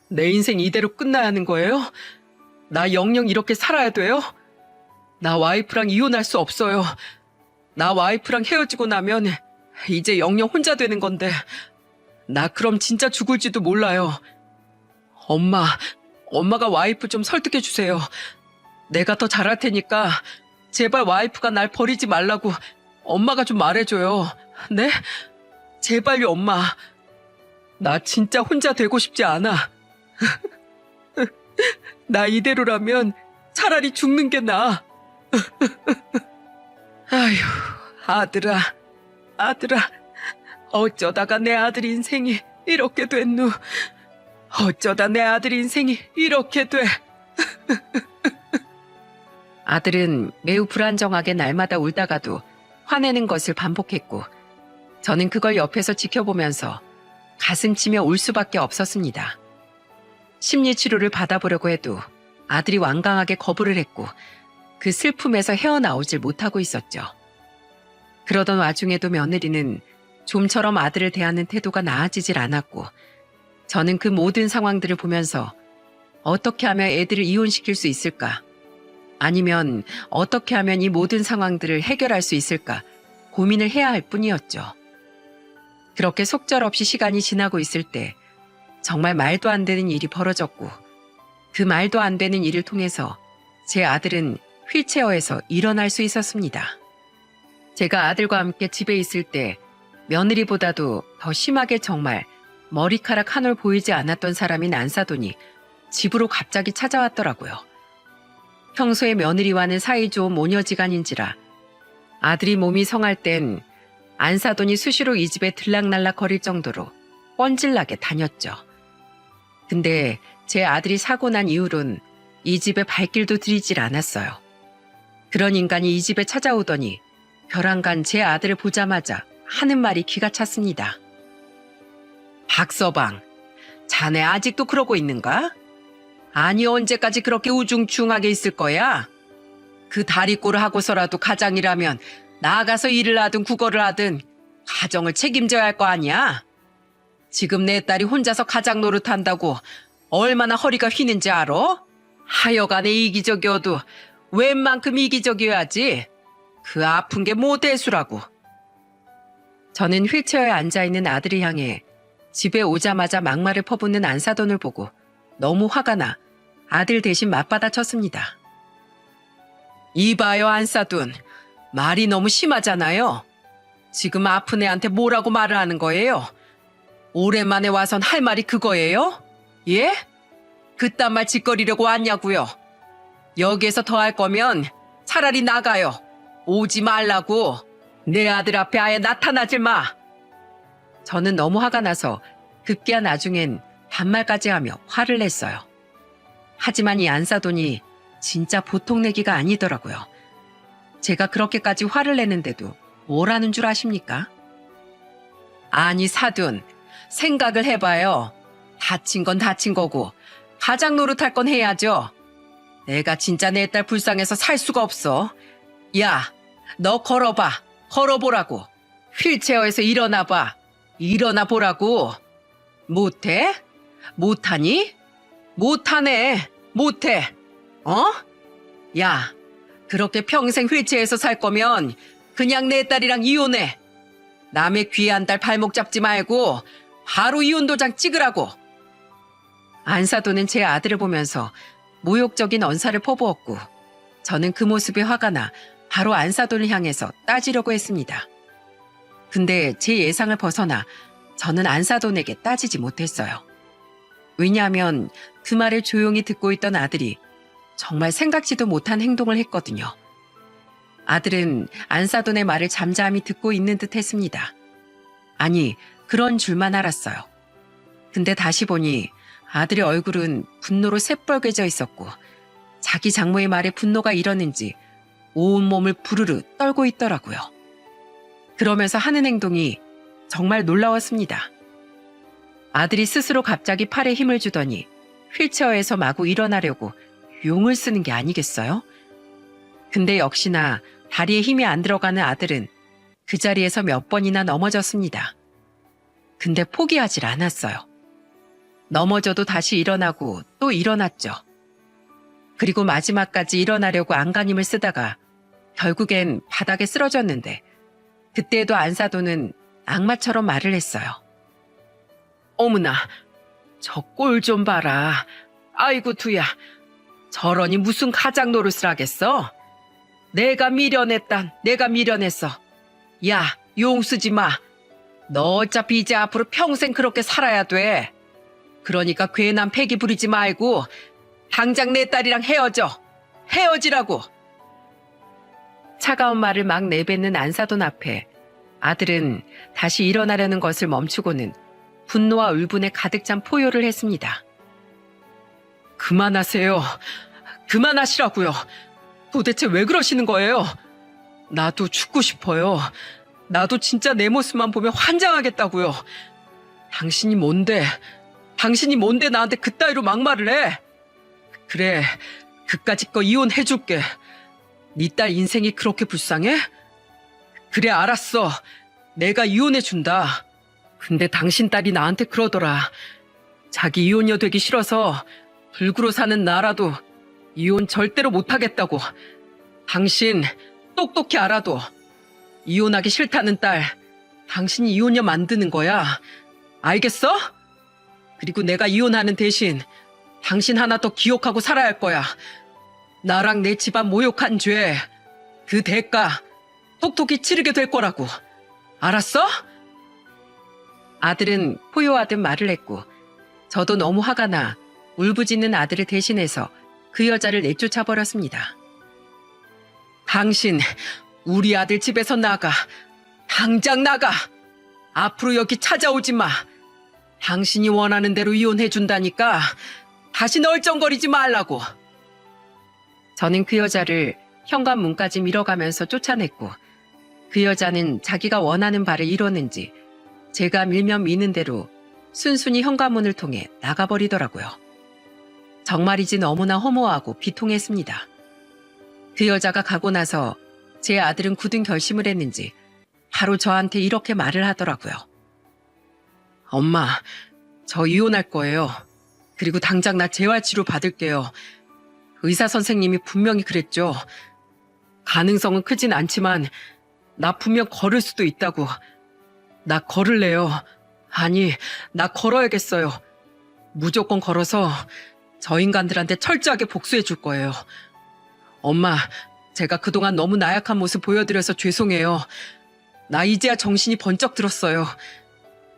내 인생 이대로 끝나야 하는 거예요? 나 영영 이렇게 살아야 돼요? 나 와이프랑 이혼할 수 없어요. 나 와이프랑 헤어지고 나면 이제 영영 혼자 되는 건데 나 그럼 진짜 죽을지도 몰라요. 엄마가 와이프 좀 설득해 주세요. 내가 더 잘할 테니까 제발 와이프가 날 버리지 말라고 엄마가 좀 말해줘요. 네? 제발요, 엄마. 나 진짜 혼자 되고 싶지 않아. 나 이대로라면 차라리 죽는 게 나아. 아휴, 아들아. 어쩌다가 내 아들 인생이 이렇게 됐누. 어쩌다 내 아들 인생이 이렇게 돼. 아들은 매우 불안정하게 날마다 울다가도 화내는 것을 반복했고 저는 그걸 옆에서 지켜보면서 가슴 치며 울 수밖에 없었습니다. 심리치료를 받아보려고 해도 아들이 완강하게 거부를 했고 그 슬픔에서 헤어나오질 못하고 있었죠. 그러던 와중에도 며느리는 좀처럼 아들을 대하는 태도가 나아지질 않았고 저는 그 모든 상황들을 보면서 어떻게 하면 애들을 이혼시킬 수 있을까? 아니면 어떻게 하면 이 모든 상황들을 해결할 수 있을까? 고민을 해야 할 뿐이었죠. 그렇게 속절없이 시간이 지나고 있을 때 정말 말도 안 되는 일이 벌어졌고 그 말도 안 되는 일을 통해서 제 아들은 휠체어에서 일어날 수 있었습니다. 제가 아들과 함께 집에 있을 때 며느리보다도 더 심하게 정말 머리카락 한 올 보이지 않았던 사람인 안사돈이 집으로 갑자기 찾아왔더라고요. 평소에 며느리와는 사이 좋은 모녀지간인지라 아들이 몸이 성할 땐 안사돈이 수시로 이 집에 들락날락 거릴 정도로 뻔질나게 다녔죠. 근데 제 아들이 사고 난 이후론 이 집에 발길도 들이질 않았어요. 그런 인간이 이 집에 찾아오더니 벼랑간 제 아들을 보자마자 하는 말이 기가 찼습니다. 박서방, 자네 아직도 그러고 있는가? 아니 언제까지 그렇게 우중충하게 있을 거야? 그 다리꼴을 하고서라도 가장이라면 나가서 일을 하든 국어를 하든 가정을 책임져야 할 거 아니야? 지금 내 딸이 혼자서 가장 노릇한다고 얼마나 허리가 휘는지 알아? 하여간에 이기적이어도 웬만큼 이기적이어야지. 그 아픈 게 뭐 대수라고. 저는 휠체어에 앉아있는 아들을 향해 집에 오자마자 막말을 퍼붓는 안사돈을 보고 너무 화가 나 아들 대신 맞받아쳤습니다. 이봐요, 안사돈. 말이 너무 심하잖아요. 지금 아픈 애한테 뭐라고 말을 하는 거예요? 오랜만에 와선 할 말이 그거예요? 예? 그딴 말 짓거리려고 왔냐고요? 여기에서 더 할 거면 차라리 나가요. 오지 말라고. 내 아들 앞에 아예 나타나질 마. 저는 너무 화가 나서 급기야 나중엔 반말까지 하며 화를 냈어요. 하지만 이 안사돈이 진짜 보통 내기가 아니더라고요. 제가 그렇게까지 화를 내는데도 뭘 하는 줄 아십니까? 아니 사돈, 생각을 해봐요. 다친 건 다친 거고 가장 노릇할 건 해야죠. 내가 진짜 내 딸 불쌍해서 살 수가 없어. 야, 너 걸어봐. 걸어보라고. 휠체어에서 일어나봐. 일어나 보라고. 못해? 못하니? 못하네. 못해. 어? 야, 그렇게 평생 휠체어에서 살 거면 그냥 내 딸이랑 이혼해. 남의 귀한 딸 발목 잡지 말고 바로 이혼 도장 찍으라고. 안사돈은 제 아들을 보면서 모욕적인 언사를 퍼부었고 저는 그 모습에 화가 나 바로 안사돈을 향해서 따지려고 했습니다. 근데 제 예상을 벗어나 저는 안사돈에게 따지지 못했어요. 왜냐하면 그 말을 조용히 듣고 있던 아들이 정말 생각지도 못한 행동을 했거든요. 아들은 안사돈의 말을 잠잠히 듣고 있는 듯 했습니다. 아니, 그런 줄만 알았어요. 근데 다시 보니 아들의 얼굴은 분노로 새빨개져 있었고 자기 장모의 말에 분노가 일었는지 온몸을 부르르 떨고 있더라고요. 그러면서 하는 행동이 정말 놀라웠습니다. 아들이 스스로 갑자기 팔에 힘을 주더니 휠체어에서 마구 일어나려고 용을 쓰는 게 아니겠어요? 근데 역시나 다리에 힘이 안 들어가는 아들은 그 자리에서 몇 번이나 넘어졌습니다. 근데 포기하질 않았어요. 넘어져도 다시 일어나고 또 일어났죠. 그리고 마지막까지 일어나려고 안간힘을 쓰다가 결국엔 바닥에 쓰러졌는데 그때에도 안사돈은 악마처럼 말을 했어요. 어머나, 저 꼴 좀 봐라. 아이고 두야, 저러니 무슨 가장 노릇을 하겠어? 내가 미련했단, 내가 미련했어. 야, 용 쓰지 마. 너 어차피 이제 앞으로 평생 그렇게 살아야 돼. 그러니까 괜한 패기 부리지 말고 당장 내 딸이랑 헤어져. 헤어지라고. 차가운 말을 막 내뱉는 안사돈 앞에 아들은 다시 일어나려는 것을 멈추고는 분노와 울분에 가득 찬 포효를 했습니다. 그만하세요. 그만하시라고요. 도대체 왜 그러시는 거예요? 나도 죽고 싶어요. 나도 진짜 내 모습만 보면 환장하겠다고요. 당신이 뭔데 나한테 그따위로 막말을 해? 그래, 그까짓 거 이혼해줄게. 네 딸 인생이 그렇게 불쌍해? 그래, 알았어. 내가 이혼해준다. 근데 당신 딸이 나한테 그러더라. 자기 이혼녀 되기 싫어서 불구로 사는 나라도 이혼 절대로 못하겠다고. 당신 똑똑히 알아도 이혼하기 싫다는 딸 당신이 이혼녀 만드는 거야. 알겠어? 그리고 내가 이혼하는 대신 당신 하나 더 기억하고 살아야 할 거야. 나랑 내 집안 모욕한 죄, 그 대가 톡톡히 치르게 될 거라고. 알았어? 아들은 포효하듯 말을 했고 저도 너무 화가 나 울부짖는 아들을 대신해서 그 여자를 내쫓아 버렸습니다. 당신, 우리 아들 집에서 나가. 당장 나가. 앞으로 여기 찾아오지 마. 당신이 원하는 대로 이혼해준다니까 다시 널쩡거리지 말라고. 저는 그 여자를 현관문까지 밀어가면서 쫓아냈고 그 여자는 자기가 원하는 바를 이뤘는지 제가 밀면 미는 대로 순순히 현관문을 통해 나가버리더라고요. 정말이지 너무나 허무하고 비통했습니다. 그 여자가 가고 나서 제 아들은 굳은 결심을 했는지 바로 저한테 이렇게 말을 하더라고요. 엄마, 저 이혼할 거예요. 그리고 당장 나 재활치료 받을게요. 의사 선생님이 분명히 그랬죠. 가능성은 크진 않지만 나 분명 걸을 수도 있다고. 나 걸을래요. 아니, 나 걸어야겠어요. 무조건 걸어서 저 인간들한테 철저하게 복수해 줄 거예요. 엄마, 제가 그동안 너무 나약한 모습 보여드려서 죄송해요. 나 이제야 정신이 번쩍 들었어요.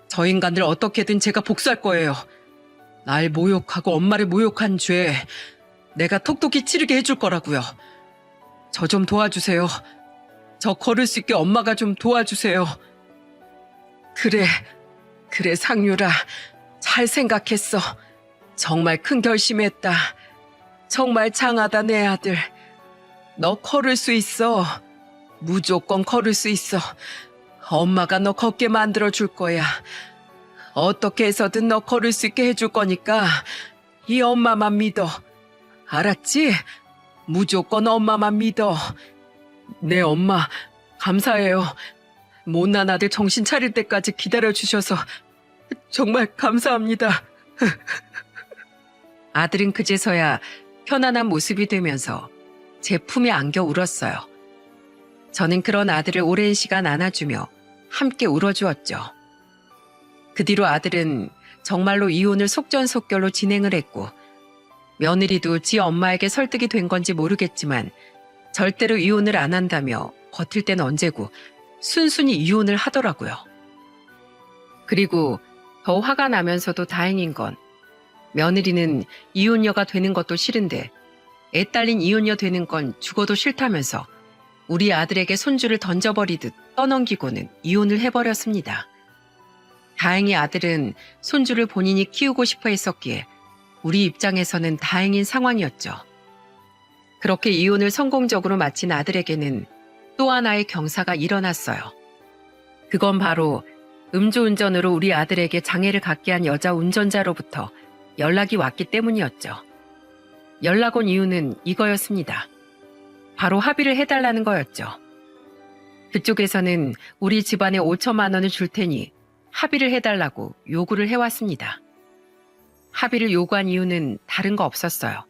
저 인간들 어떻게든 제가 복수할 거예요. 날 모욕하고 엄마를 모욕한 죄 내가 톡톡히 치르게 해줄 거라고요. 저 좀 도와주세요. 저 걸을 수 있게 엄마가 좀 도와주세요. 그래 상유라. 잘 생각했어. 정말 큰 결심했다. 정말 장하다 내 아들. 너 걸을 수 있어. 무조건 걸을 수 있어. 엄마가 너 걷게 만들어 줄 거야. 어떻게 해서든 너 걸을 수 있게 해줄 거니까 이 엄마만 믿어. 알았지? 무조건 엄마만 믿어. 네 엄마, 감사해요. 못난 아들 정신 차릴 때까지 기다려주셔서 정말 감사합니다. 아들은 그제서야 편안한 모습이 되면서 제 품에 안겨 울었어요. 저는 그런 아들을 오랜 시간 안아주며 함께 울어주었죠. 그 뒤로 아들은 정말로 이혼을 속전속결로 진행을 했고 며느리도 지 엄마에게 설득이 된 건지 모르겠지만 절대로 이혼을 안 한다며 버틸 땐 언제고 순순히 이혼을 하더라고요. 그리고 더 화가 나면서도 다행인 건 며느리는 이혼녀가 되는 것도 싫은데 애 딸린 이혼녀 되는 건 죽어도 싫다면서 우리 아들에게 손주를 던져버리듯 떠넘기고는 이혼을 해버렸습니다. 다행히 아들은 손주를 본인이 키우고 싶어 했었기에 우리 입장에서는 다행인 상황이었죠. 그렇게 이혼을 성공적으로 마친 아들에게는 또 하나의 경사가 일어났어요. 그건 바로 음주운전으로 우리 아들에게 장애를 갖게 한 여자 운전자로부터 연락이 왔기 때문이었죠. 연락 온 이유는 이거였습니다. 바로 합의를 해달라는 거였죠. 그쪽에서는 우리 집안에 5천만 원을 줄 테니 합의를 해달라고 요구를 해왔습니다. 합의를 요구한 이유는 다른 거 없었어요.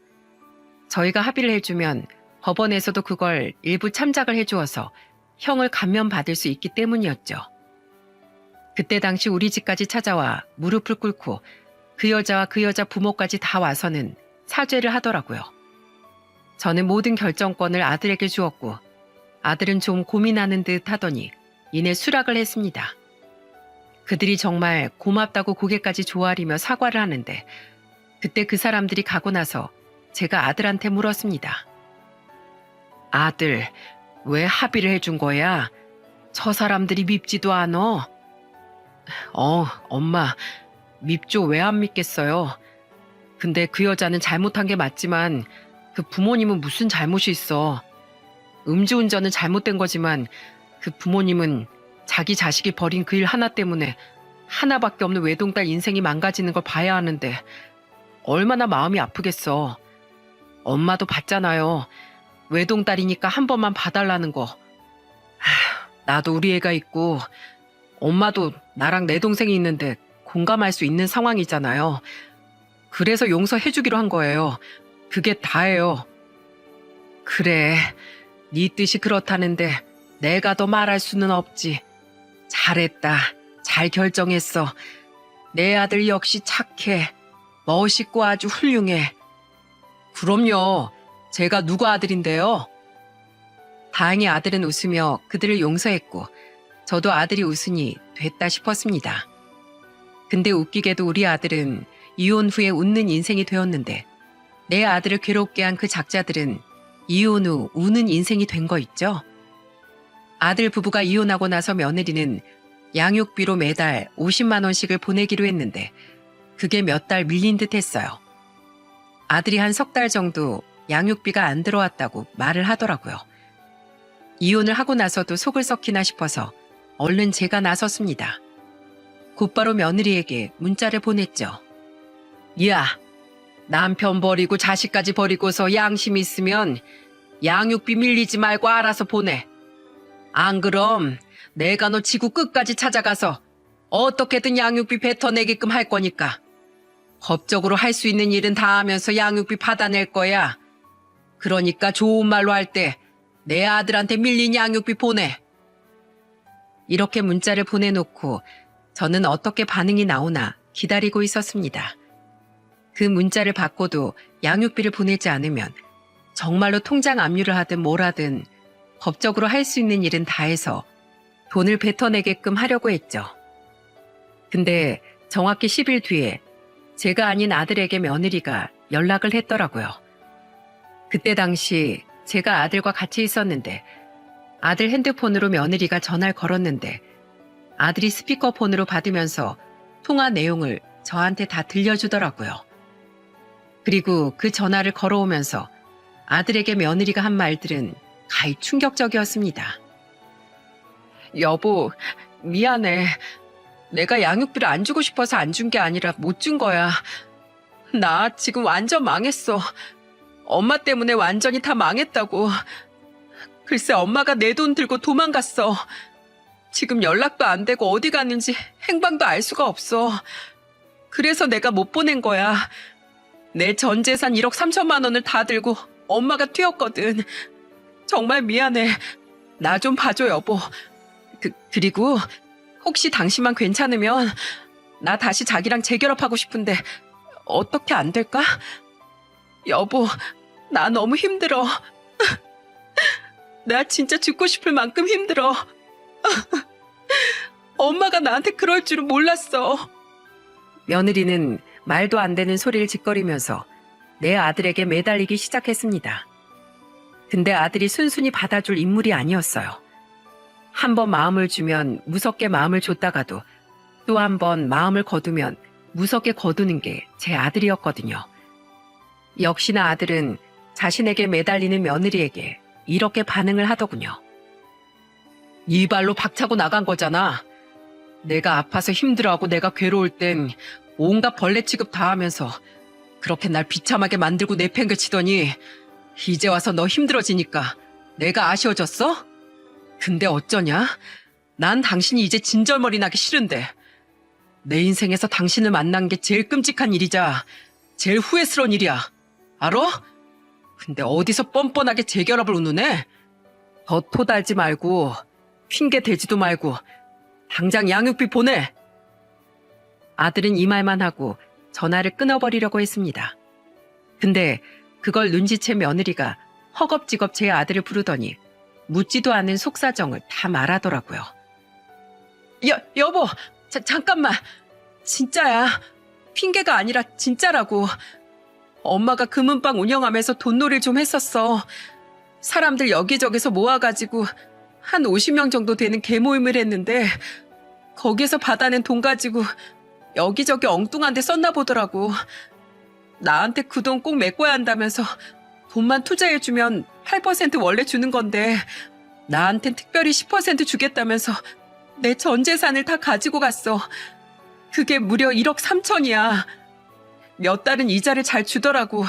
저희가 합의를 해주면 법원에서도 그걸 일부 참작을 해주어서 형을 감면받을 수 있기 때문이었죠. 그때 당시 우리 집까지 찾아와 무릎을 꿇고 그 여자와 그 여자 부모까지 다 와서는 사죄를 하더라고요. 저는 모든 결정권을 아들에게 주었고 아들은 좀 고민하는 듯 하더니 이내 수락을 했습니다. 그들이 정말 고맙다고 고개까지 조아리며 사과를 하는데 그때 그 사람들이 가고 나서 제가 아들한테 물었습니다. 아들, 왜 합의를 해준 거야? 저 사람들이 밉지도 않어? 엄마, 밉죠. 왜 안 믿겠어요? 근데 그 여자는 잘못한 게 맞지만 그 부모님은 무슨 잘못이 있어. 음주운전은 잘못된 거지만 그 부모님은 자기 자식이 벌인 그 일 하나 때문에 하나밖에 없는 외동딸 인생이 망가지는 걸 봐야 하는데 얼마나 마음이 아프겠어. 엄마도 봤잖아요. 외동딸이니까 한 번만 봐달라는 거. 나도 우리 애가 있고 엄마도 나랑 내 동생이 있는데 공감할 수 있는 상황이잖아요. 그래서 용서해주기로 한 거예요. 그게 다예요. 그래, 네 뜻이 그렇다는데 내가 더 말할 수는 없지. 잘했다. 잘 결정했어. 내 아들 역시 착해. 멋있고 아주 훌륭해. 그럼요. 제가 누구 아들인데요? 다행히 아들은 웃으며 그들을 용서했고 저도 아들이 웃으니 됐다 싶었습니다. 근데 웃기게도 우리 아들은 이혼 후에 웃는 인생이 되었는데 내 아들을 괴롭게 한 그 작자들은 이혼 후 우는 인생이 된 거 있죠? 아들 부부가 이혼하고 나서 며느리는 양육비로 매달 50만 원씩을 보내기로 했는데 그게 몇 달 밀린 듯 했어요. 아들이 한 석 달 정도 양육비가 안 들어왔다고 말을 하더라고요. 이혼을 하고 나서도 속을 썩히나 싶어서 얼른 제가 나섰습니다. 곧바로 며느리에게 문자를 보냈죠. 야, 남편 버리고 자식까지 버리고서 양심 있으면 양육비 밀리지 말고 알아서 보내. 안 그럼 내가 너 지구 끝까지 찾아가서 어떻게든 양육비 뱉어내게끔 할 거니까. 법적으로 할 수 있는 일은 다 하면서 양육비 받아낼 거야. 그러니까 좋은 말로 할 때 내 아들한테 밀린 양육비 보내. 이렇게 문자를 보내놓고 저는 어떻게 반응이 나오나 기다리고 있었습니다. 그 문자를 받고도 양육비를 보내지 않으면 정말로 통장 압류를 하든 뭘 하든 법적으로 할 수 있는 일은 다 해서 돈을 뱉어내게끔 하려고 했죠. 근데 정확히 10일 뒤에 제가 아닌 아들에게 며느리가 연락을 했더라고요. 그때 당시 제가 아들과 같이 있었는데 아들 핸드폰으로 며느리가 전화를 걸었는데 아들이 스피커폰으로 받으면서 통화 내용을 저한테 다 들려주더라고요. 그리고 그 전화를 걸어오면서 아들에게 며느리가 한 말들은 가히 충격적이었습니다. 여보, 미안해. 내가 양육비를 안 주고 싶어서 안 준 게 아니라 못 준 거야. 나 지금 완전 망했어. 엄마 때문에 완전히 다 망했다고. 글쎄 엄마가 내 돈 들고 도망갔어. 지금 연락도 안 되고 어디 갔는지 행방도 알 수가 없어. 그래서 내가 못 보낸 거야. 내 전 재산 1억 3천만 원을 다 들고 엄마가 튀었거든. 정말 미안해. 나 좀 봐줘 여보. 그리고 혹시 당신만 괜찮으면 나 다시 자기랑 재결합하고 싶은데 어떻게 안 될까? 여보, 나 너무 힘들어. 나 진짜 죽고 싶을 만큼 힘들어. 엄마가 나한테 그럴 줄은 몰랐어. 며느리는 말도 안 되는 소리를 짓거리면서 내 아들에게 매달리기 시작했습니다. 근데 아들이 순순히 받아줄 인물이 아니었어요. 한 번 마음을 주면 무섭게 마음을 줬다가도 또 한 번 마음을 거두면 무섭게 거두는 게 제 아들이었거든요. 역시나 아들은 자신에게 매달리는 며느리에게 이렇게 반응을 하더군요. 이 발로 박차고 나간 거잖아. 내가 아파서 힘들어하고 내가 괴로울 땐 온갖 벌레 취급 다 하면서 그렇게 날 비참하게 만들고 내팽개치더니 이제 와서 너 힘들어지니까 내가 아쉬워졌어? 근데 어쩌냐? 난 당신이 이제 진절머리 나기 싫은데. 내 인생에서 당신을 만난 게 제일 끔찍한 일이자 제일 후회스러운 일이야. 알아? 근데 어디서 뻔뻔하게 재결합을 운운해? 더 토달지 말고 핑계 대지도 말고 당장 양육비 보내. 아들은 이 말만 하고 전화를 끊어버리려고 했습니다. 근데 그걸 눈치챈 며느리가 허겁지겁 제 아들을 부르더니 묻지도 않은 속사정을 다 말하더라고요. 여보, 잠깐만. 진짜야. 핑계가 아니라 진짜라고. 엄마가 금은방 운영하면서 돈놀이를 좀 했었어. 사람들 여기저기서 모아가지고 한 50명 정도 되는 개모임을 했는데 거기에서 받아낸 돈 가지고 여기저기 엉뚱한 데 썼나 보더라고. 나한테 그 돈 꼭 메꿔야 한다면서 돈만 투자해주면 8% 원래 주는 건데 나한텐 특별히 10% 주겠다면서 내 전 재산을 다 가지고 갔어. 그게 무려 1억 3천이야. 몇 달은 이자를 잘 주더라고.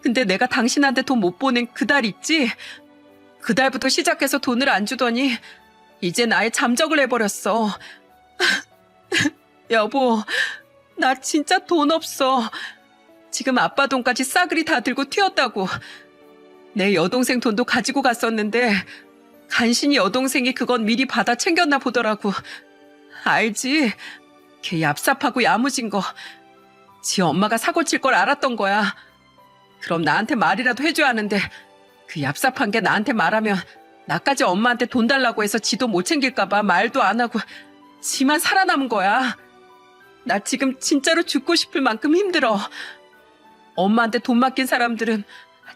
근데 내가 당신한테 돈 못 보낸 그 달 있지? 그 달부터 시작해서 돈을 안 주더니 이제 나의 잠적을 해버렸어. 여보, 나 진짜 돈 없어. 지금 아빠 돈까지 싸그리 다 들고 튀었다고. 내 여동생 돈도 가지고 갔었는데 간신히 여동생이 그건 미리 받아 챙겼나 보더라고. 알지? 걔 얍삽하고 야무진 거. 지 엄마가 사고 칠 걸 알았던 거야. 그럼 나한테 말이라도 해줘야 하는데 그 얍삽한 게 나한테 말하면 나까지 엄마한테 돈 달라고 해서 지도 못 챙길까 봐 말도 안 하고 지만 살아남은 거야. 나 지금 진짜로 죽고 싶을 만큼 힘들어. 엄마한테 돈 맡긴 사람들은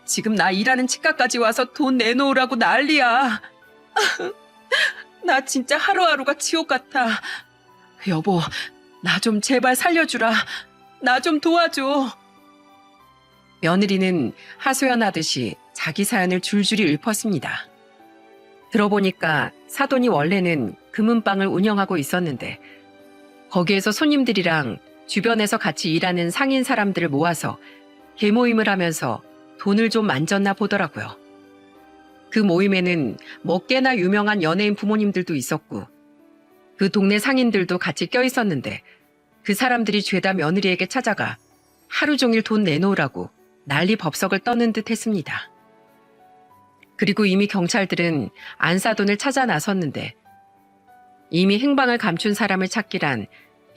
지금 나 일하는 치과까지 와서 돈 내놓으라고 난리야. 나 진짜 하루하루가 지옥 같아. 여보, 나 좀 제발 살려주라. 나 좀 도와줘. 며느리는 하소연하듯이 자기 사연을 줄줄이 읊었습니다. 들어보니까 사돈이 원래는 금은방을 운영하고 있었는데 거기에서 손님들이랑 주변에서 같이 일하는 상인 사람들을 모아서 개모임을 하면서 돈을 좀 만졌나 보더라고요. 그 모임에는 뭐 꽤나 유명한 연예인 부모님들도 있었고 그 동네 상인들도 같이 껴있었는데 그 사람들이 죄다 며느리에게 찾아가 하루 종일 돈 내놓으라고 난리 법석을 떠는 듯 했습니다. 그리고 이미 경찰들은 안사돈을 찾아 나섰는데 이미 행방을 감춘 사람을 찾기란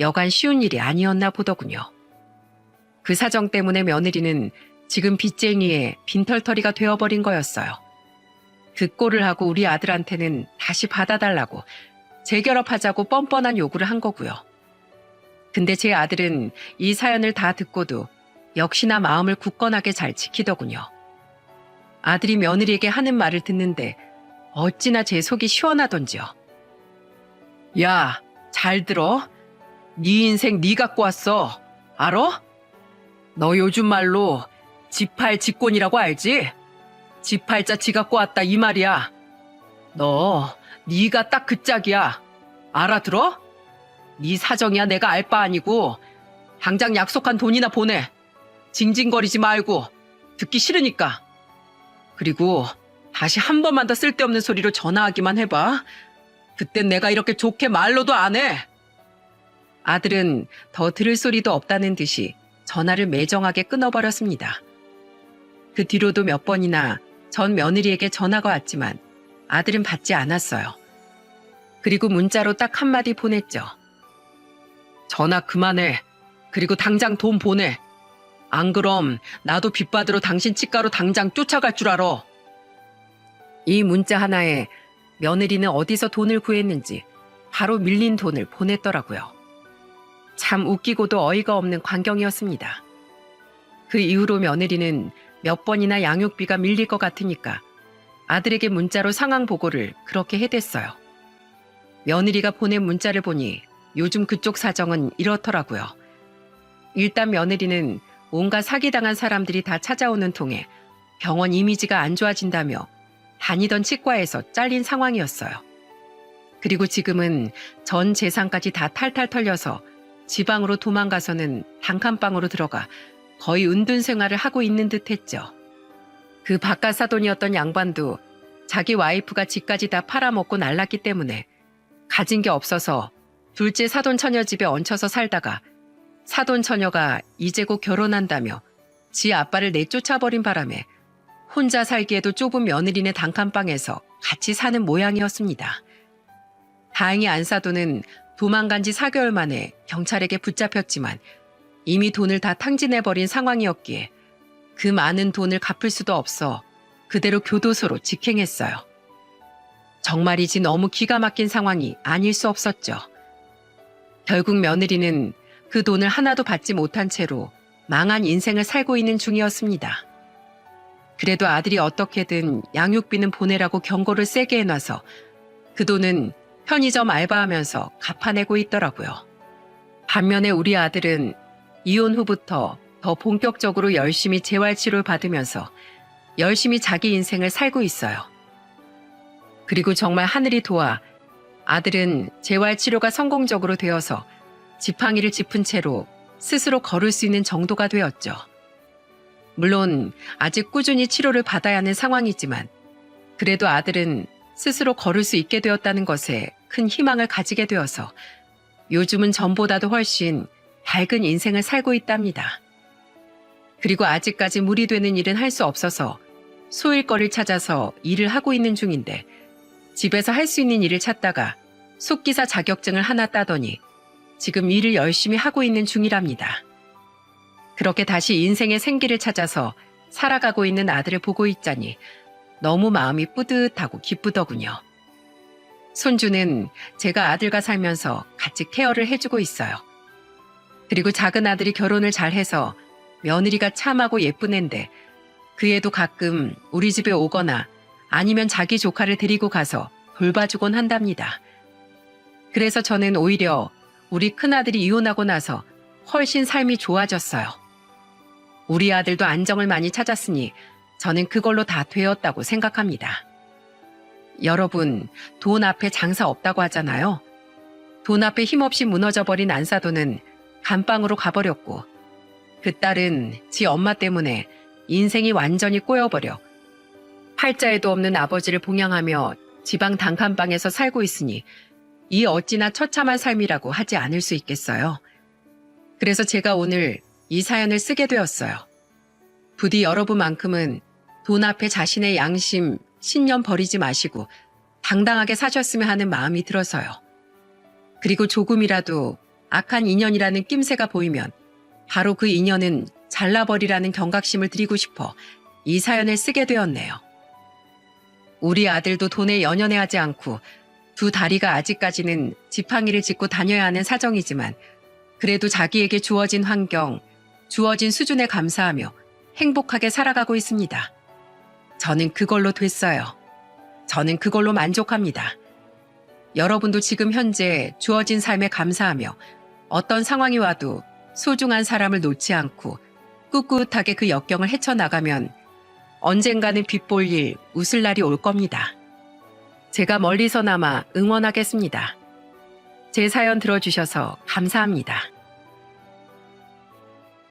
여간 쉬운 일이 아니었나 보더군요. 그 사정 때문에 며느리는 지금 빚쟁이의 빈털터리가 되어버린 거였어요. 그 꼴을 하고 우리 아들한테는 다시 받아달라고 재결합하자고 뻔뻔한 요구를 한 거고요. 근데 제 아들은 이 사연을 다 듣고도 역시나 마음을 굳건하게 잘 지키더군요. 아들이 며느리에게 하는 말을 듣는데 어찌나 제 속이 시원하던지요. 야, 잘 들어. 네 인생 네 갖고 왔어. 알아? 너 요즘 말로 지팔 직권이라고 알지? 지팔자 지 갖고 왔다 이 말이야. 너 네가 딱 그 짝이야. 알아들어? 네 사정이야 내가 알 바 아니고 당장 약속한 돈이나 보내. 징징거리지 말고. 듣기 싫으니까. 그리고 다시 한 번만 더 쓸데없는 소리로 전화하기만 해봐. 그땐 내가 이렇게 좋게 말로도 안 해. 아들은 더 들을 소리도 없다는 듯이 전화를 매정하게 끊어버렸습니다. 그 뒤로도 몇 번이나 전 며느리에게 전화가 왔지만 아들은 받지 않았어요. 그리고 문자로 딱 한마디 보냈죠. 전화 그만해. 그리고 당장 돈 보내. 안 그럼 나도 빚받으러 당신 치과로 당장 쫓아갈 줄 알아. 이 문자 하나에 며느리는 어디서 돈을 구했는지 바로 밀린 돈을 보냈더라고요. 참 웃기고도 어이가 없는 광경이었습니다. 그 이후로 며느리는 몇 번이나 양육비가 밀릴 것 같으니까 아들에게 문자로 상황 보고를 그렇게 해댔어요. 며느리가 보낸 문자를 보니 요즘 그쪽 사정은 이렇더라고요. 일단 며느리는 온갖 사기당한 사람들이 다 찾아오는 통에 병원 이미지가 안 좋아진다며 다니던 치과에서 잘린 상황이었어요. 그리고 지금은 전 재산까지 다 탈탈 털려서 지방으로 도망가서는 단칸방으로 들어가 거의 은둔 생활을 하고 있는 듯 했죠. 그 바깥 사돈이었던 양반도 자기 와이프가 집까지 다 팔아먹고 날랐기 때문에 가진 게 없어서 둘째 사돈 처녀 집에 얹혀서 살다가 사돈 처녀가 이제 곧 결혼한다며 지 아빠를 내쫓아버린 바람에 혼자 살기에도 좁은 며느리네 단칸방에서 같이 사는 모양이었습니다. 다행히 안사돈은 도망간 지 4개월 만에 경찰에게 붙잡혔지만 이미 돈을 다 탕진해버린 상황이었기에 그 많은 돈을 갚을 수도 없어 그대로 교도소로 직행했어요. 정말이지 너무 기가 막힌 상황이 아닐 수 없었죠. 결국 며느리는 그 돈을 하나도 받지 못한 채로 망한 인생을 살고 있는 중이었습니다. 그래도 아들이 어떻게든 양육비는 보내라고 경고를 세게 해놔서 그 돈은 편의점 알바하면서 갚아내고 있더라고요. 반면에 우리 아들은 이혼 후부터 더 본격적으로 열심히 재활치료를 받으면서 열심히 자기 인생을 살고 있어요. 그리고 정말 하늘이 도와 아들은 재활치료가 성공적으로 되어서 지팡이를 짚은 채로 스스로 걸을 수 있는 정도가 되었죠. 물론 아직 꾸준히 치료를 받아야 하는 상황이지만 그래도 아들은 스스로 걸을 수 있게 되었다는 것에 큰 희망을 가지게 되어서 요즘은 전보다도 훨씬 밝은 인생을 살고 있답니다. 그리고 아직까지 무리되는 일은 할 수 없어서 소일거리를 찾아서 일을 하고 있는 중인데 집에서 할 수 있는 일을 찾다가 속기사 자격증을 하나 따더니 지금 일을 열심히 하고 있는 중이랍니다. 그렇게 다시 인생의 생기를 찾아서 살아가고 있는 아들을 보고 있자니 너무 마음이 뿌듯하고 기쁘더군요. 손주는 제가 아들과 살면서 같이 케어를 해주고 있어요. 그리고 작은 아들이 결혼을 잘해서 며느리가 참하고 예쁜 앤데 그 애도 가끔 우리 집에 오거나 아니면 자기 조카를 데리고 가서 돌봐주곤 한답니다. 그래서 저는 오히려 우리 큰아들이 이혼하고 나서 훨씬 삶이 좋아졌어요. 우리 아들도 안정을 많이 찾았으니 저는 그걸로 다 되었다고 생각합니다. 여러분, 돈 앞에 장사 없다고 하잖아요. 돈 앞에 힘없이 무너져버린 안사돈은 감방으로 가버렸고 그 딸은 지 엄마 때문에 인생이 완전히 꼬여버려 팔자에도 없는 아버지를 봉양하며 지방 단칸방에서 살고 있으니 이 어찌나 처참한 삶이라고 하지 않을 수 있겠어요. 그래서 제가 오늘 이 사연을 쓰게 되었어요. 부디 여러분만큼은 돈 앞에 자신의 양심, 신념 버리지 마시고 당당하게 사셨으면 하는 마음이 들어서요. 그리고 조금이라도 악한 인연이라는 낌새가 보이면 바로 그 인연은 잘라버리라는 경각심을 드리고 싶어 이 사연을 쓰게 되었네요. 우리 아들도 돈에 연연해하지 않고 두 다리가 아직까지는 지팡이를 짚고 다녀야 하는 사정이지만 그래도 자기에게 주어진 환경, 주어진 수준에 감사하며 행복하게 살아가고 있습니다. 저는 그걸로 됐어요. 저는 그걸로 만족합니다. 여러분도 지금 현재 주어진 삶에 감사하며 어떤 상황이 와도 소중한 사람을 놓지 않고 꿋꿋하게 그 역경을 헤쳐나가면 언젠가는 빛볼 일, 웃을 날이 올 겁니다. 제가 멀리서나마 응원하겠습니다. 제 사연 들어주셔서 감사합니다.